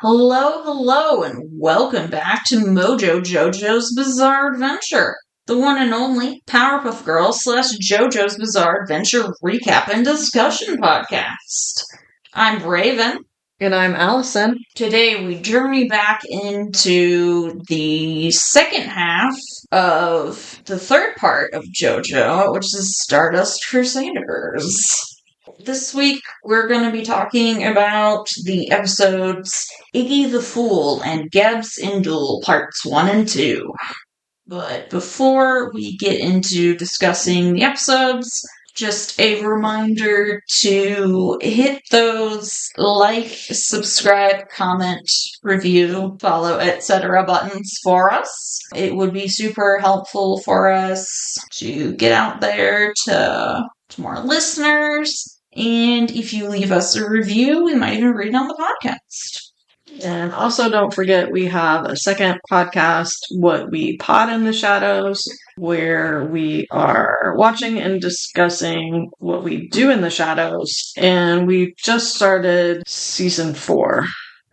Hello, and welcome back to MoJo JoJo's Bizarre Adventure, the one and only Powerpuff Girls / JoJo's Bizarre Adventure recap and discussion podcast. I'm Raven. And I'm Alison. Today we journey back into the second half of the third part of JoJo, which is Stardust Crusaders. This week, we're going to be talking about the episodes Iggy the Fool and Gebs in Duel Parts 1 and 2. But before we get into discussing the episodes, just a reminder to hit those like, subscribe, comment, review, follow, etc. buttons for us. It would be super helpful for us to get out there to more listeners. And if you leave us a review, we might even read it on the podcast. And also don't forget we have a second podcast, What We Pod in the Shadows, where we are watching and discussing what we do in the shadows. And we just started season 4.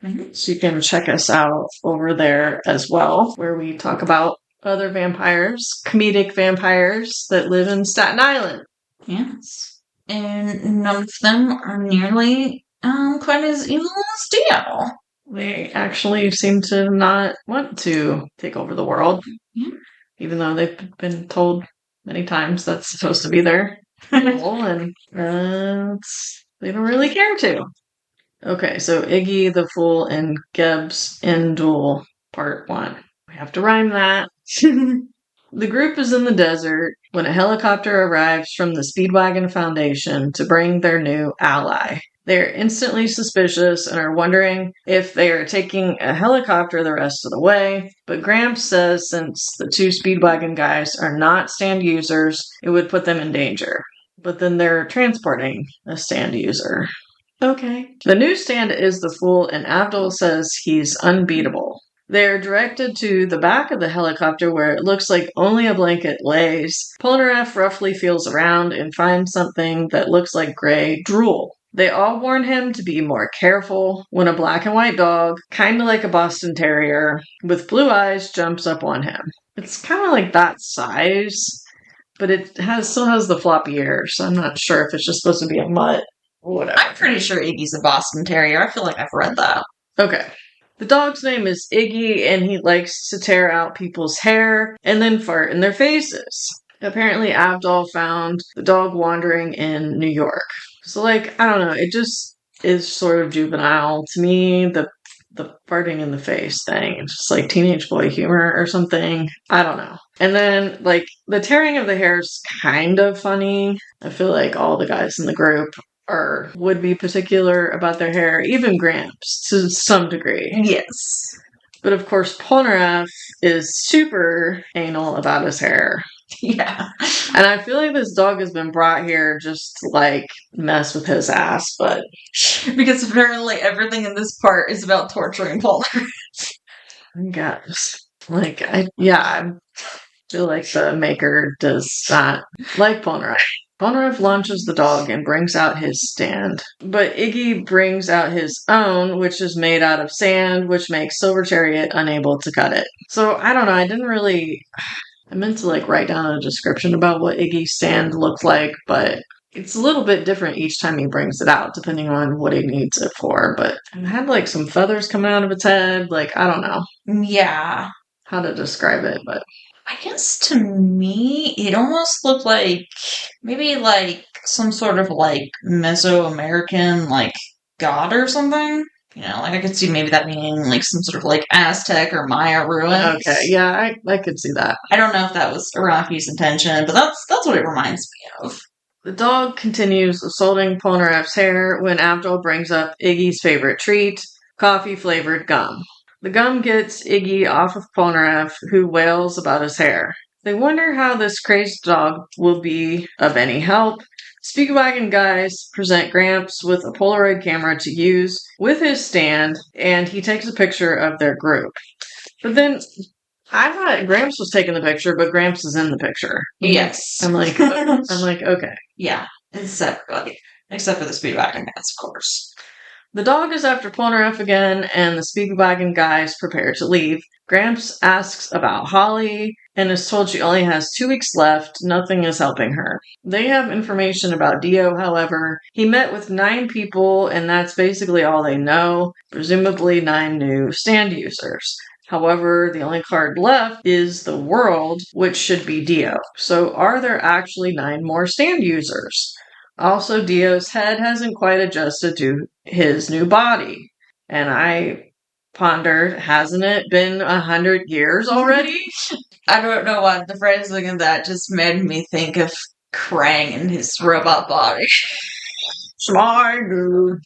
Mm-hmm. So you can check us out over there as well, where we talk about other vampires, comedic vampires that live in Staten Island. Yes. And none of them are nearly quite as evil as Dio. They actually seem to not want to take over the world. Yeah. Even though they've been told many times that's supposed to be their goal, and they don't really care to. Okay, so Iggy the Fool and Gebs in Duel, Part 1. We have to rhyme that. The group is in the desert when a helicopter arrives from the Speedwagon Foundation to bring their new ally. They are instantly suspicious and are wondering if they are taking a helicopter the rest of the way, but Gramps says since the two Speedwagon guys are not stand users, it would put them in danger. But then they're transporting a stand user. Okay. The new stand is the Fool, and Abdul says he's unbeatable. They're directed to the back of the helicopter where it looks like only a blanket lays. Polnareff roughly feels around and finds something that looks like gray drool. They all warn him to be more careful when a black and white dog, kind of like a Boston Terrier, with blue eyes jumps up on him. It's kind of like that size, but it still has the floppy ears, so I'm not sure if it's just supposed to be a mutt or whatever. I'm pretty sure Iggy's a Boston Terrier. I feel like I've read that. Okay. The dog's name is Iggy, and he likes to tear out people's hair and then fart in their faces. Apparently, Abdul found the dog wandering in New York. So, I don't know, it just is sort of juvenile to me, the farting in the face thing. It's just like teenage boy humor or something. I don't know. And then, the tearing of the hair is kind of funny. I feel like all the guys in the group would be particular about their hair, even Gramps, to some degree. Yes. But of course, Polnareff is super anal about his hair. Yeah. And I feel like this dog has been brought here just to, mess with his ass, but... Because apparently everything in this part is about torturing Polnareff. I guess. I feel like the maker does not like Polnareff. Polnareff launches the dog and brings out his stand. But Iggy brings out his own, which is made out of sand, which makes Silver Chariot unable to cut it. So, I don't know, I meant to write down a description about what Iggy's stand looked like, but it's a little bit different each time he brings it out, depending on what he needs it for. But it had some feathers coming out of its head, I don't know. Yeah. How to describe it, but... I guess to me, it almost looked like maybe some sort of Mesoamerican god or something. I could see maybe that being some sort of Aztec or Maya ruins. Okay, yeah, I could see that. I don't know if that was Araki's intention, but that's what it reminds me of. The dog continues assaulting Polnareff's hair when Abdul brings up Iggy's favorite treat, coffee-flavored gum. The gum gets Iggy off of Polnareff, who wails about his hair. They wonder how this crazed dog will be of any help. Speedwagon guys present Gramps with a Polaroid camera to use with his stand, and he takes a picture of their group. But then, I thought Gramps was taking the picture, but Gramps is in the picture. Yes. I'm like, okay. Yeah, except for the Speedwagon guys, of course. The dog is after Polnareff again, and the Speedwagon guys prepare to leave. Gramps asks about Holly and is told she only has 2 weeks left. Nothing is helping her. They have information about Dio, however. He met with 9 people, and that's basically all they know. Presumably 9 new stand users. However, the only card left is the world, which should be Dio. So are there actually 9 more stand users? Also, Dio's head hasn't quite adjusted to his new body. And I pondered, hasn't it been 100 years already? I don't know why the phrasing of that just made me think of Krang and his robot body. Smart dude.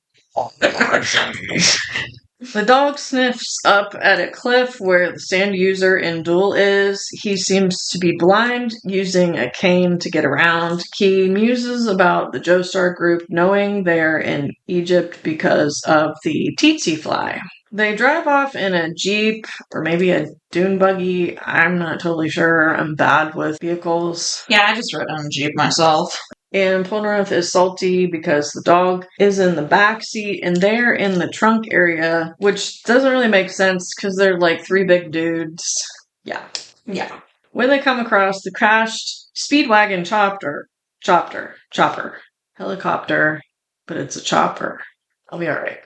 The dog sniffs up at a cliff where the stand user in Duel is. He seems to be blind, using a cane to get around. He muses about the Joestar group knowing they're in Egypt because of the tsetse fly. They drive off in a Jeep, or maybe a dune buggy. I'm not totally sure. I'm bad with vehicles. Yeah, I just rode on a Jeep myself. And Polnareff is salty because the dog is in the back seat and they're in the trunk area, which doesn't really make sense because they're like 3 big dudes. Yeah. When they come across the crashed Speedwagon chopper, helicopter, but it's a chopper. I'll be alright.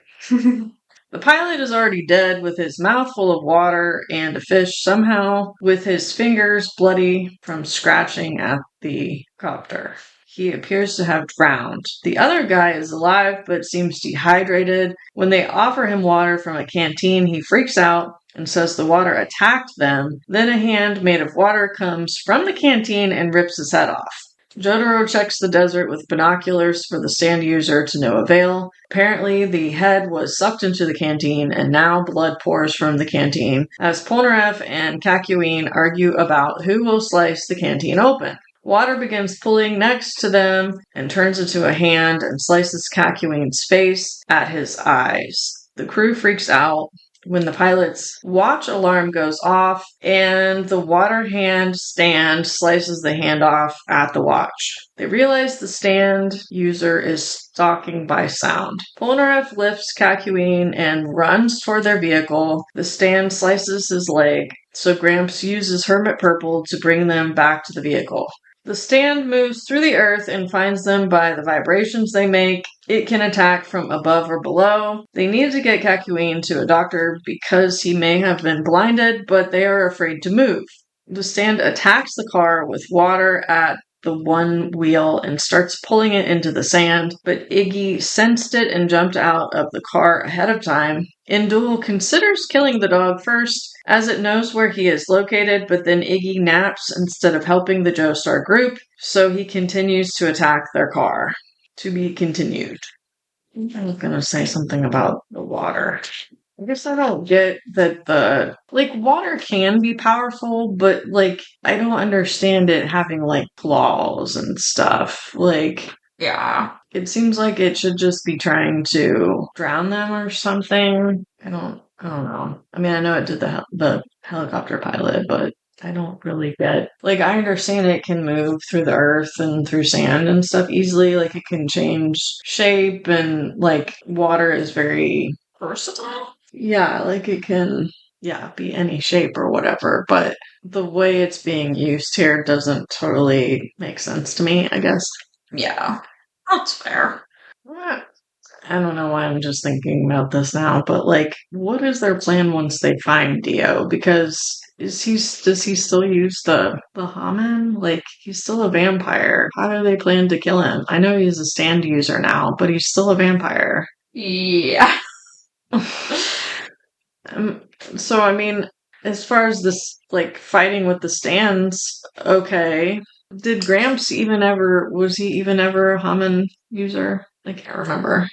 The pilot is already dead with his mouth full of water and a fish somehow with his fingers bloody from scratching at the copter. He appears to have drowned. The other guy is alive but seems dehydrated. When they offer him water from a canteen, he freaks out and says the water attacked them. Then a hand made of water comes from the canteen and rips his head off. Jotaro checks the desert with binoculars for the stand user to no avail. Apparently, the head was sucked into the canteen, and now blood pours from the canteen as Polnareff and Kakyoin argue about who will slice the canteen open. Water begins pooling next to them and turns into a hand and slices Kakyoin's face at his eyes. The crew freaks out when the pilot's watch alarm goes off and the water hand stand slices the hand off at the watch. They realize the stand user is stalking by sound. Polnareff lifts Kakyoin and runs toward their vehicle. The stand slices his leg, so Gramps uses Hermit Purple to bring them back to the vehicle. The stand moves through the earth and finds them by the vibrations they make. It can attack from above or below. They need to get Kakyoin to a doctor because he may have been blinded, but they are afraid to move. The stand attacks the car with water at the one wheel and starts pulling it into the sand, but Iggy sensed it and jumped out of the car ahead of time. Indul considers killing the dog first, as it knows where he is located, but then Iggy naps instead of helping the Joestar group, so he continues to attack their car. To be continued. I was gonna say something about the water. I guess I don't get that water can be powerful, but, I don't understand it having, claws and stuff. Yeah. It seems like it should just be trying to drown them or something. I don't know. I mean, I know it did the helicopter pilot, but I don't really get... I understand it can move through the earth and through sand and stuff easily. It can change shape and, water is very versatile. Yeah, it can, be any shape or whatever, but the way it's being used here doesn't totally make sense to me, I guess. Yeah, that's fair. I don't know why I'm just thinking about this now, but, what is their plan once they find Dio? Because does he still use the Haman? He's still a vampire. How do they plan to kill him? I know he's a stand user now, but he's still a vampire. Yeah. So, I mean, as far as this, fighting with the stands, okay. Was he even ever a Haman user? I can't remember.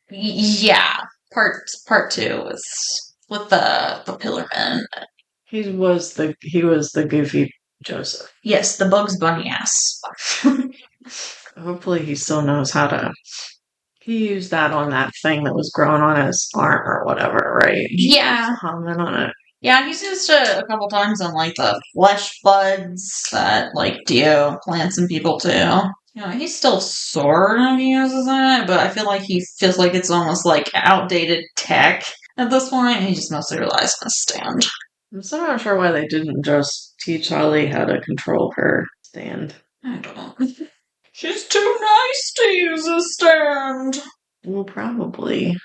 Yeah. Part 2 was with the Pillar Men. He was the goofy Joseph. Yes, the Bugs Bunny ass. Hopefully he still knows how to... He used that on that thing that was growing on his arm or whatever, right? Yeah. Comment on it. Yeah, he's used it a couple times on, the flesh buds that, Dio plants in people, too. He still sort of uses it, but I feel like he feels like it's almost like outdated tech at this point, and he just mostly relies on his stand. I'm still not sure why they didn't just teach Holly how to control her stand. I don't know. She's too nice to use a stand. Well, probably.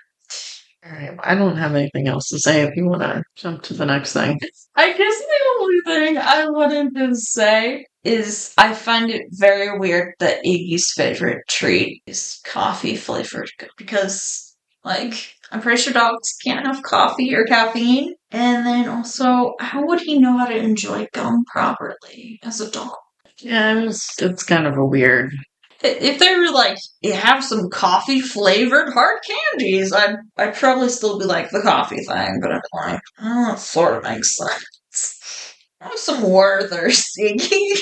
Alright, I don't have anything else to say if you want to jump to the next thing. I guess the only thing I wanted to say is I find it very weird that Iggy's favorite treat is coffee flavored because, like, I'm pretty sure dogs can't have coffee or caffeine. And then also, how would he know how to enjoy gum properly as a dog? Yeah, it's kind of a weird. If they were like, have some coffee flavored hard candies, I'd probably still be like the coffee thing, but I'm like, oh, that sort of makes sense. Have some Werther's, Iggy.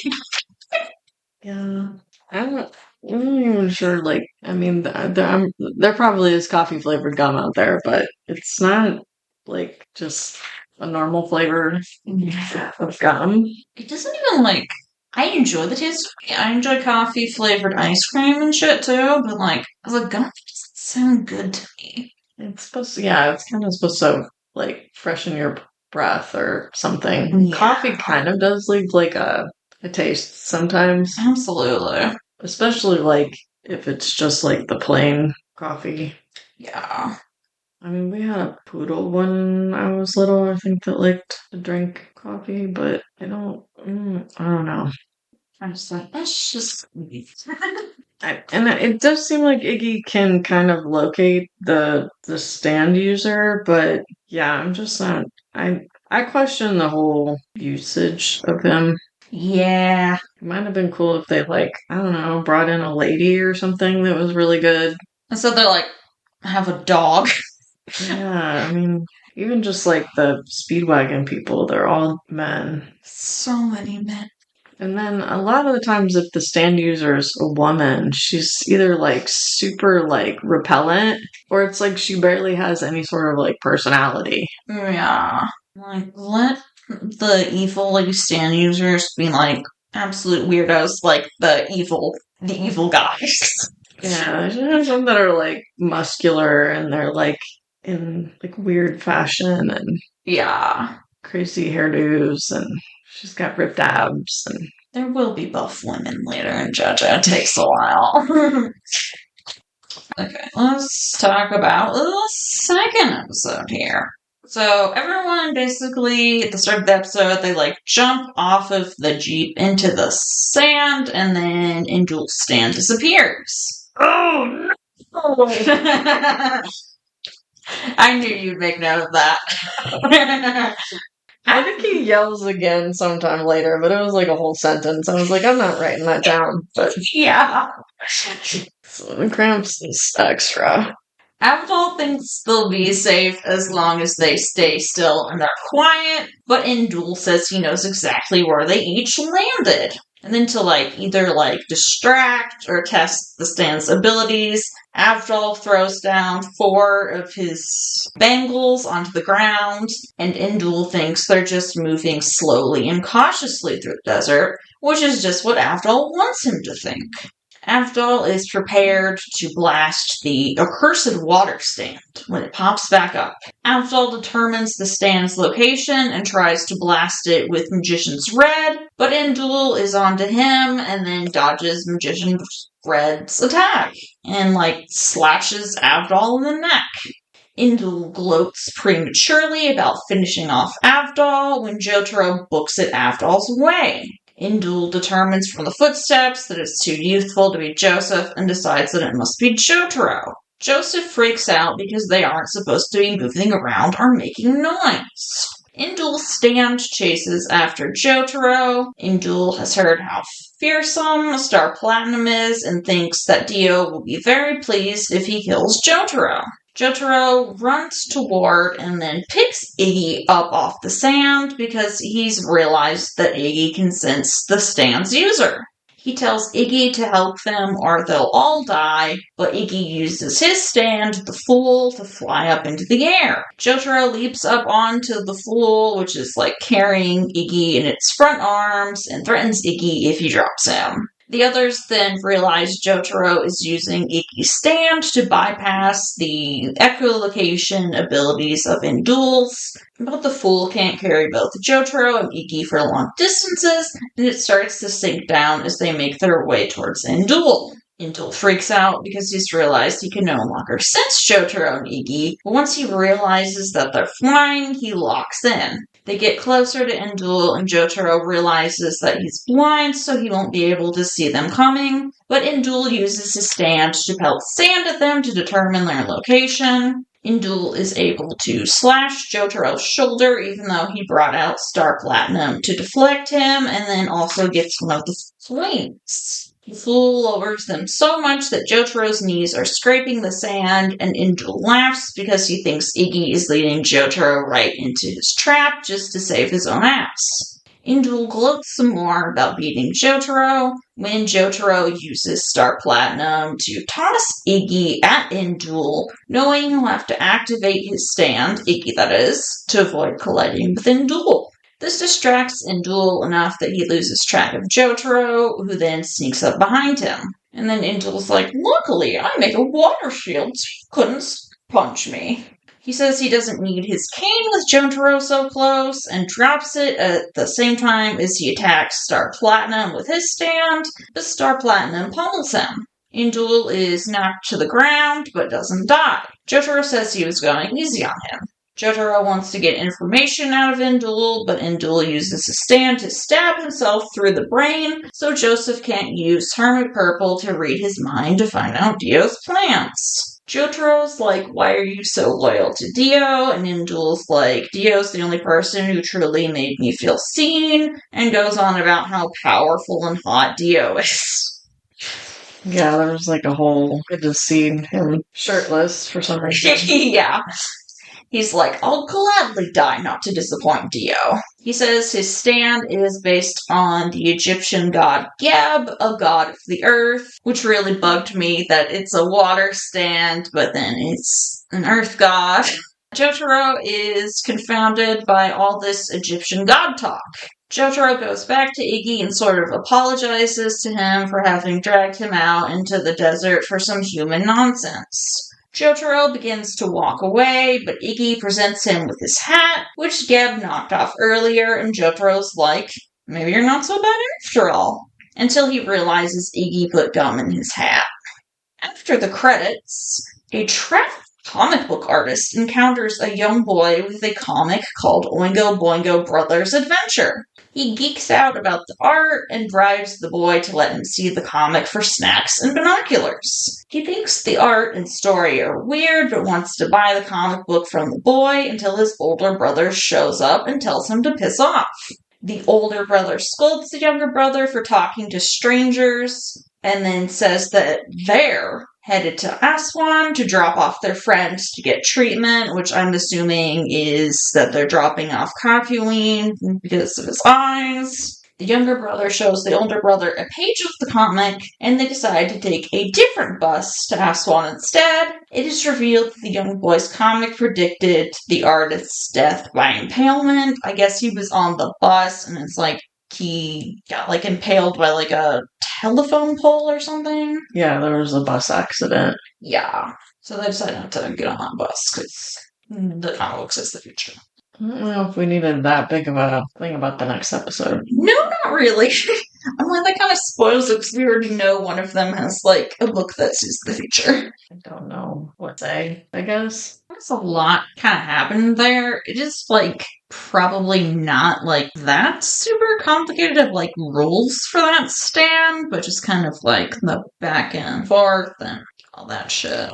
Yeah, I'm not even sure. Like, I mean, there probably is coffee flavored gum out there, but it's not like just a normal flavor of gum. It doesn't even like. I enjoy the taste of it. I enjoy coffee flavored ice cream and shit too, but like, as a gum, it doesn't sound good to me. It's supposed to, yeah, it's kind of supposed to like freshen your breath or something. Yeah. Coffee kind of does leave like a taste sometimes, Absolutely. especially like if it's just like the plain coffee. Yeah. I mean, we had a poodle when I was little, I think, that liked to drink coffee, but I don't know. I'm just like, that's just. And it does seem like Iggy can kind of locate the stand user, but yeah, I'm just not. I question the whole usage of him. Yeah. It might have been cool if they like, I don't know, brought in a lady or something that was really good. And so they're like, have a dog. Yeah, I mean, even just like the Speedwagon people, they're all men. So many men. And then a lot of the times, if the stand user is a woman, she's either like super like repellent, or it's like she barely has any sort of like personality. Yeah. Like, let the evil like stand users be like absolute weirdos, like the evil guys. Yeah, there's some that are like muscular and they're like in like weird fashion and Yeah. crazy hairdos, and she's got ripped abs and. There will be buff women later in JoJo. It takes a while. Okay, let's talk about the second episode here. So everyone basically at the start of the episode, they like jump off of the Jeep into the sand, and then Indul's stand disappears. Oh no! I knew you'd make note of that. I think he yells again sometime later, but it was like a whole sentence. I was like, I'm not writing that down. But yeah. So the cramps is extra. Avdol thinks they'll be safe as long as they stay still and they're quiet, but Indul says he knows exactly where they each landed. And then to either distract or test the stand's abilities, Avdol throws down 4 of his bangles onto the ground, and Indul thinks they're just moving slowly and cautiously through the desert, which is just what Avdol wants him to think. Avdol is prepared to blast the accursed water stand when it pops back up. Avdol determines the stand's location and tries to blast it with Magician's Red, but Indul is onto him and then dodges Magician's Red's attack and slashes Avdol in the neck. Indul gloats prematurely about finishing off Avdol when Jotaro books it Avdol's way. Indul determines from the footsteps that it's too youthful to be Joseph and decides that it must be Jotaro. Joseph freaks out because they aren't supposed to be moving around or making noise. Indul's stand chases after Jotaro. Indul has heard how fearsome Star Platinum is and thinks that Dio will be very pleased if he kills Jotaro. Jotaro runs toward and then picks Iggy up off the sand because he's realized that Iggy can sense the stand's user. He tells Iggy to help them or they'll all die, but Iggy uses his stand, the Fool, to fly up into the air. Jotaro leaps up onto the Fool, which is carrying Iggy in its front arms, and threatens Iggy if he drops him. The others then realize Jotaro is using Iggy's stand to bypass the echolocation abilities of Indul's, but the fool can't carry both Jotaro and Iggy for long distances, and it starts to sink down as they make their way towards Indul. Indul freaks out because he's realized he can no longer sense Jotaro and Iggy, but once he realizes that they're flying, he locks in. They get closer to Indul, and Jotaro realizes that he's blind, so he won't be able to see them coming, but Indul uses his stand to pelt sand at them to determine their location. Indul is able to slash Jotaro's shoulder, even though he brought out Star Platinum to deflect him, and then also gets one of the wings. The fool lowers them so much that Jotaro's knees are scraping the sand, and Indul laughs because he thinks Iggy is leading Jotaro right into his trap just to save his own ass. Indul gloats some more about beating Jotaro when Jotaro uses Star Platinum to toss Iggy at Indul, knowing he'll have to activate his stand, Iggy that is, to avoid colliding with Indul. This distracts Indul enough that he loses track of Jotaro, who then sneaks up behind him. And then Indul's like, luckily, I make a water shield, so you couldn't punch me. He says he doesn't need his cane with Jotaro so close, and drops it at the same time as he attacks Star Platinum with his stand, but Star Platinum pummels him. Indul is knocked to the ground, but doesn't die. Jotaro says he was going easy on him. Jotaro wants to get information out of Indul, but Indul uses his stand to stab himself through the brain, so Joseph can't use Hermit Purple to read his mind to find out Dio's plans. Jotaro's like, why are you so loyal to Dio? And Indul's like, Dio's the only person who truly made me feel seen, and goes on about how powerful and hot Dio is. Yeah, there was like a whole, good to see him shirtless for some reason. Yeah. He's like, I'll gladly die not to disappoint Dio. He says his stand is based on the Egyptian god Geb, a god of the earth, which really bugged me that it's a water stand, but then it's an earth god. Jotaro is confounded by all this Egyptian god talk. Jotaro goes back to Iggy and sort of apologizes to him for having dragged him out into the desert for some human nonsense. Jotaro begins to walk away, but Iggy presents him with his hat, which Geb knocked off earlier, and Jotaro's like, maybe you're not so bad after all, until he realizes Iggy put gum in his hat. After the credits, a trapped comic book artist encounters a young boy with a comic called Oingo Boingo Brothers Adventure. He geeks out about the art and bribes the boy to let him see the comic for snacks and binoculars. He thinks the art and story are weird, but wants to buy the comic book from the boy until his older brother shows up and tells him to piss off. The older brother scolds the younger brother for talking to strangers, and then says that they're headed to Aswan to drop off their friends to get treatment, which I'm assuming is that they're dropping off Kakyoin because of his eyes. The younger brother shows the older brother a page of the comic, and they decide to take a different bus to Aswan instead. It is revealed that the young boy's comic predicted the artist's death by impalement. I guess he was on the bus, and it's like he got like impaled by like a telephone pole or something. Yeah, there was a bus accident. Yeah. So they decided not to get on that bus because the comic books is the future. I don't know if we needed that big of a thing about the next episode. No, not really. I'm like, that kind of spoils it because we already know one of them has like a book that sees the future. I don't know what to say, I guess. There's a lot kind of happened there. It is like probably not like that super complicated of like rules for that stand, but just kind of like the back and forth and all that shit.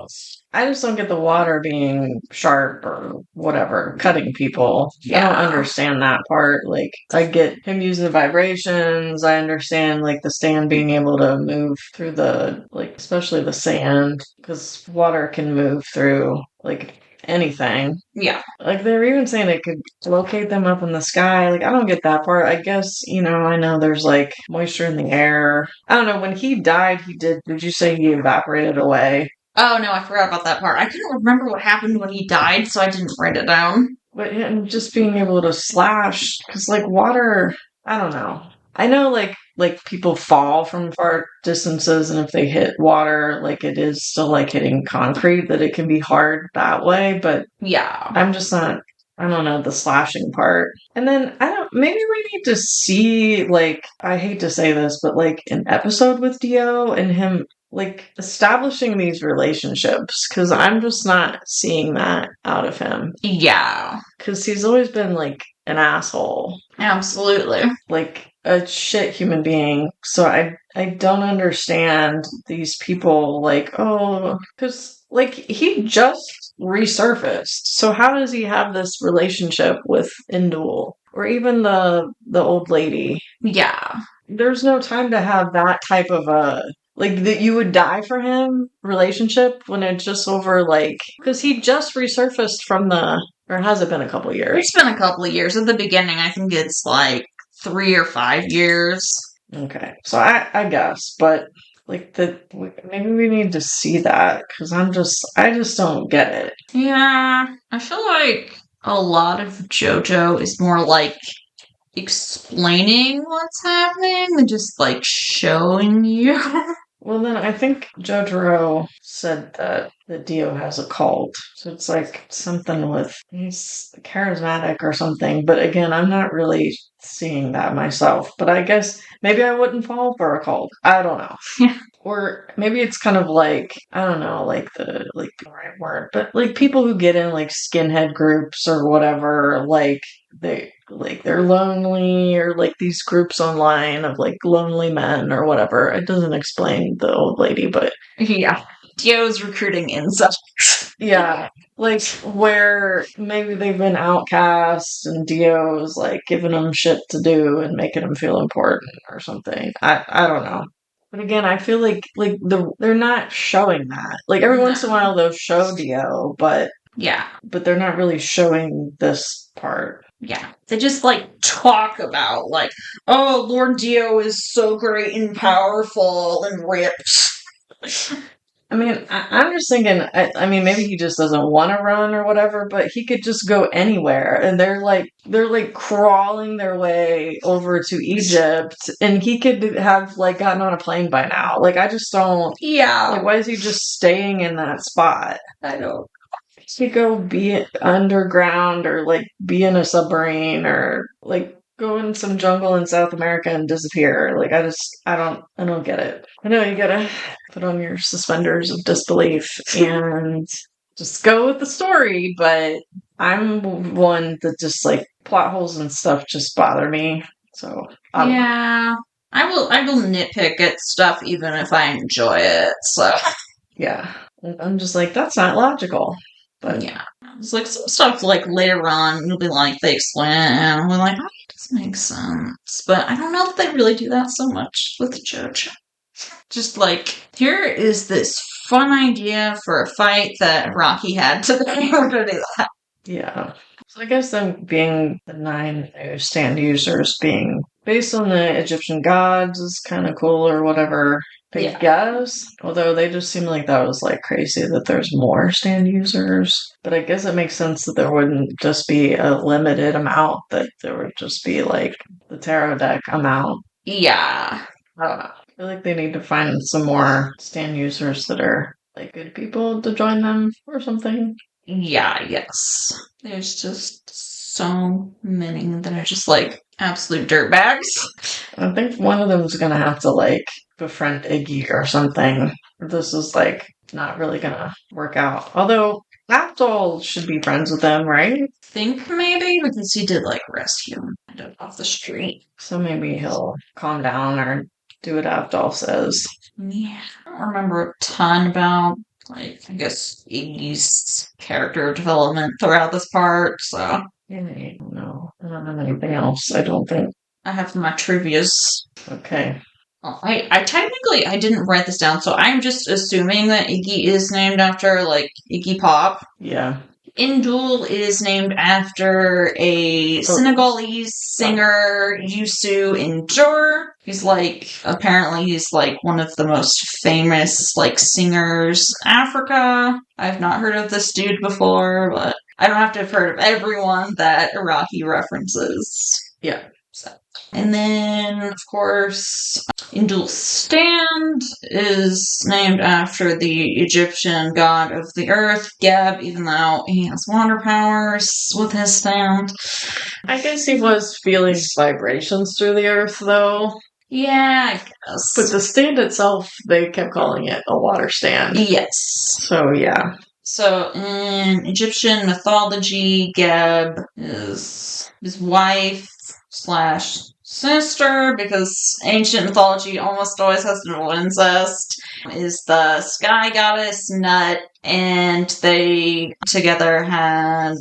I just don't get the water being sharp or whatever, cutting people. Yeah. I don't understand that part. Like, I get him using the vibrations. I understand, like, the stand being able to move through the, like, especially the sand, because water can move through, like, anything. Yeah. Like, they were even saying it could locate them up in the sky. Like, I don't get that part. I guess, I know there's, like, moisture in the air. I don't know. When he died, did you say he evaporated away? Oh, no, I forgot about that part. I couldn't remember what happened when he died, so I didn't write it down. But yeah, and just being able to slash, because, like, water, I don't know. I know, like, like people fall from far distances, and if they hit water, like it is still like hitting concrete, that it can be hard that way. But yeah, I'm just not. I don't know the slashing part. And then maybe we need to see, like, I hate to say this, but like an episode with Dio and him like establishing these relationships, because I'm just not seeing that out of him. Yeah. Because he's always been like an asshole. Absolutely. Like a shit human being. So I don't understand these people like, oh, because like he just resurfaced. So how does he have this relationship with Indul? Or even the old lady? Yeah. There's no time to have that type of a like that you would die for him relationship when it's just over, like, because he just resurfaced from or has it been a couple years? It's been a couple of years. At the beginning, I think it's like 3 or 5 years. Okay, so I guess, but like maybe we need to see that, because I just don't get it. Yeah, I feel like a lot of JoJo is more like explaining what's happening than just like showing you. Well, then I think Jotaro said that the Dio has a cult. So it's like something with he's charismatic or something. But again, I'm not really seeing that myself. But I guess maybe I wouldn't fall for a cult. I don't know. Or maybe it's kind of like, I don't know, like the right word, but like people who get in like skinhead groups or whatever, like they're lonely, or like these groups online of like lonely men or whatever. It doesn't explain the old lady, but yeah. Dio's recruiting insects. Yeah, like where maybe they've been outcast and Dio's like giving them shit to do and making them feel important or something. I don't know. But again, I feel like they're not showing that. Like every once in a while they'll show Dio, but they're not really showing this part. Yeah. They just like talk about like, oh, Lord Dio is so great and powerful and ripped. I mean, I'm just thinking, I mean, maybe he just doesn't want to run or whatever, but he could just go anywhere. And they're like crawling their way over to Egypt, and he could have like gotten on a plane by now. Like, I just don't. Yeah. Like, why is he just staying in that spot? I don't. He could go be underground, or like be in a submarine, or like go in some jungle in South America and disappear. Like I don't get it. I know you gotta put on your suspenders of disbelief and just go with the story, but I'm one that just like plot holes and stuff just bother me. So yeah, I will nitpick at stuff even if I enjoy it. So yeah, I'm just like, that's not logical. But yeah, it's like some stuff like later on you'll be like, they explain it and we're like, oh, it does make sense. But I don't know if they really do that so much with JoJo. Just like, here is this fun idea for a fight that Rocky had to be able to do that. Yeah. So I guess them being the 9 new stand users being based on the Egyptian gods is kind of cool, or whatever. I guess. Although they just seem like that was like crazy that there's more stand users. But I guess it makes sense that there wouldn't just be a limited amount, that there would just be like the tarot deck amount. Yeah. I don't know. I feel like they need to find some more stand users that are like good people to join them or something. Yeah, yes. There's just so many that are just like absolute dirtbags. I think one of them's gonna have to like befriend Iggy or something. This is like not really gonna work out. Although Abdul should be friends with them, right? Think maybe, because he did like rescue him off the street. So maybe he'll calm down or do what Abdul says. Yeah, I don't remember a ton about, like, I guess Iggy's character development throughout this part, so. No, I don't have anything else, I don't think. I have my trivias. Okay. I technically, I didn't write this down, so I'm just assuming that Iggy is named after, like, Iggy Pop. Yeah. Indul is named after a Senegalese singer, Youssou N'Dour. He's apparently he's one of the most famous, singers in Africa. I've not heard of this dude before, but I don't have to have heard of everyone that Iraqi references. Yeah. And then, of course, Indul's stand is named after the Egyptian god of the earth, Geb, even though he has water powers with his stand. I guess he was feeling vibrations through the earth, though. Yeah, I guess. But the stand itself, they kept calling it a water stand. Yes. So, yeah. So, in Egyptian mythology, Geb is his wife / sister, because ancient mythology almost always has to do with incest, is the sky goddess Nut, and they together they're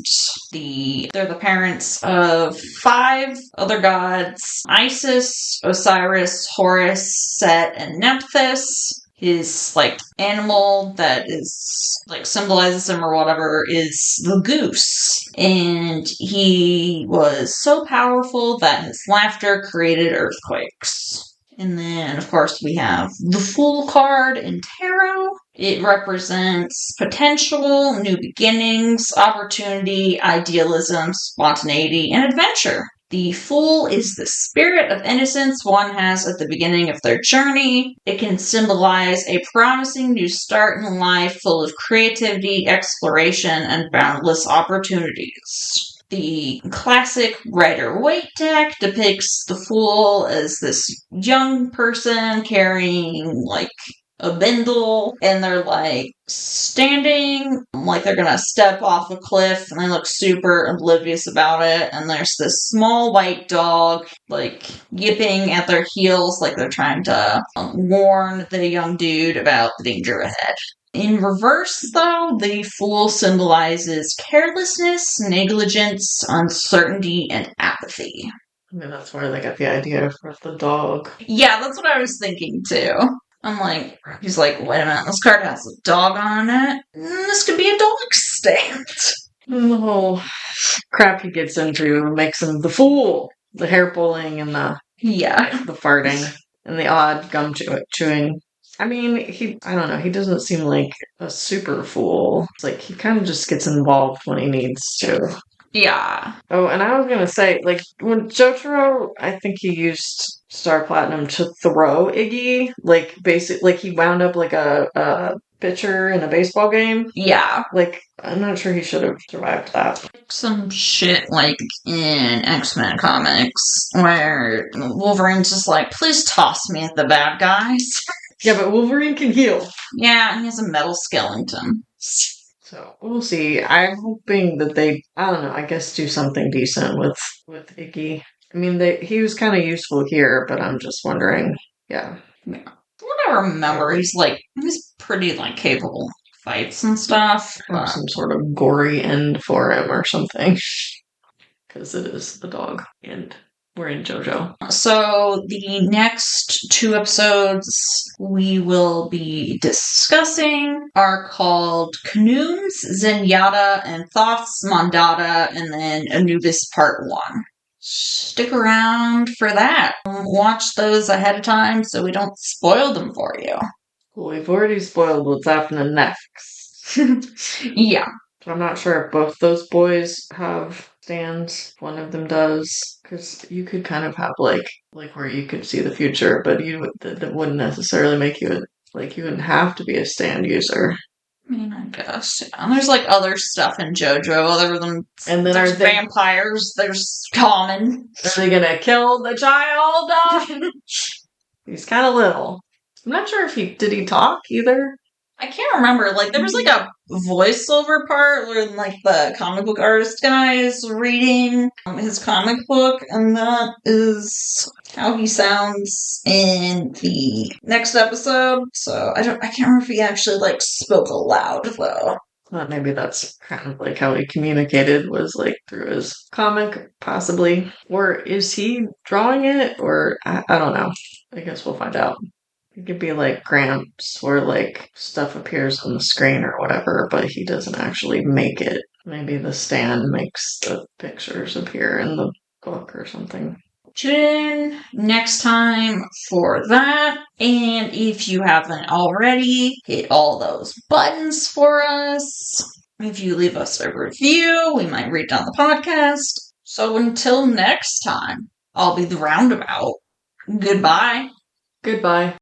the parents of 5 other gods: Isis, Osiris, Horus, Set, and Nephthys. His, animal that is, symbolizes him or whatever is the goose. And he was so powerful that his laughter created earthquakes. And then, of course, we have the Fool card in Tarot. It represents potential, new beginnings, opportunity, idealism, spontaneity, and adventure. The Fool is the spirit of innocence one has at the beginning of their journey. It can symbolize a promising new start in life full of creativity, exploration, and boundless opportunities. The classic Rider-Waite deck depicts the Fool as this young person carrying, a bindle, and they're standing like they're gonna step off a cliff, and they look super oblivious about it. And there's this small white dog yipping at their heels like they're trying to warn the young dude about the danger ahead. In reverse, though, the Fool symbolizes carelessness, negligence, uncertainty, and apathy. I mean, that's where they got the idea for the dog. Yeah, that's what I was thinking too. I'm he's wait a minute, this card has a dog on it. This could be a dog stand. And the whole crap he gets into makes him the fool. The hair pulling and the farting and the odd gum chewing. I mean, I don't know, he doesn't seem like a super fool. It's he kind of just gets involved when he needs to. Yeah. Oh, and I was gonna say, when Jotaro, I think he used Star Platinum to throw Iggy, he wound up like a pitcher in a baseball game. Yeah. I'm not sure he should have survived that. Some shit in X-Men comics where Wolverine's just please toss me at the bad guys. Yeah, but Wolverine can heal. Yeah, he has a metal skeleton. So we'll see. I'm hoping that they, I don't know, I guess do something decent with Iggy. I mean, he was kind of useful here, but I'm just wondering. Yeah. What I remember, he's pretty capable of fights and stuff. Some sort of gory end for him or something. Because it is the dog, and we're in JoJo. So the next 2 episodes we will be discussing are called Knumes, Zenyatta, and Thoth's Mondada, and then Anubis Part 1. Stick around for that. Watch those ahead of time so we don't spoil them for you. Well, we've already spoiled what's happening next. Yeah. But I'm not sure if both those boys have stands. One of them does. Because you could kind of have, where you could see the future, but that wouldn't necessarily make you, you wouldn't have to be a stand user. I mean, I guess, yeah. And there's, other stuff in JoJo other than and then there's vampires. There's common. Are they gonna kill the child? He's kind of little. I'm not sure if did he talk either? I can't remember. There was a voiceover part where the comic book artist guy is reading his comic book, and that is how he sounds in the next episode. So I can't remember if he actually spoke aloud though. Well, maybe that's kind of how he communicated was through his comic, possibly. Or is he drawing it? Or I don't know. I guess we'll find out. It could be Gramps, where stuff appears on the screen or whatever, but he doesn't actually make it. Maybe the stand makes the pictures appear in the book or something. Tune in next time for that. And if you haven't already, hit all those buttons for us. If you leave us a review, we might read it on the podcast. So until next time. I'll be the roundabout. Goodbye. Goodbye.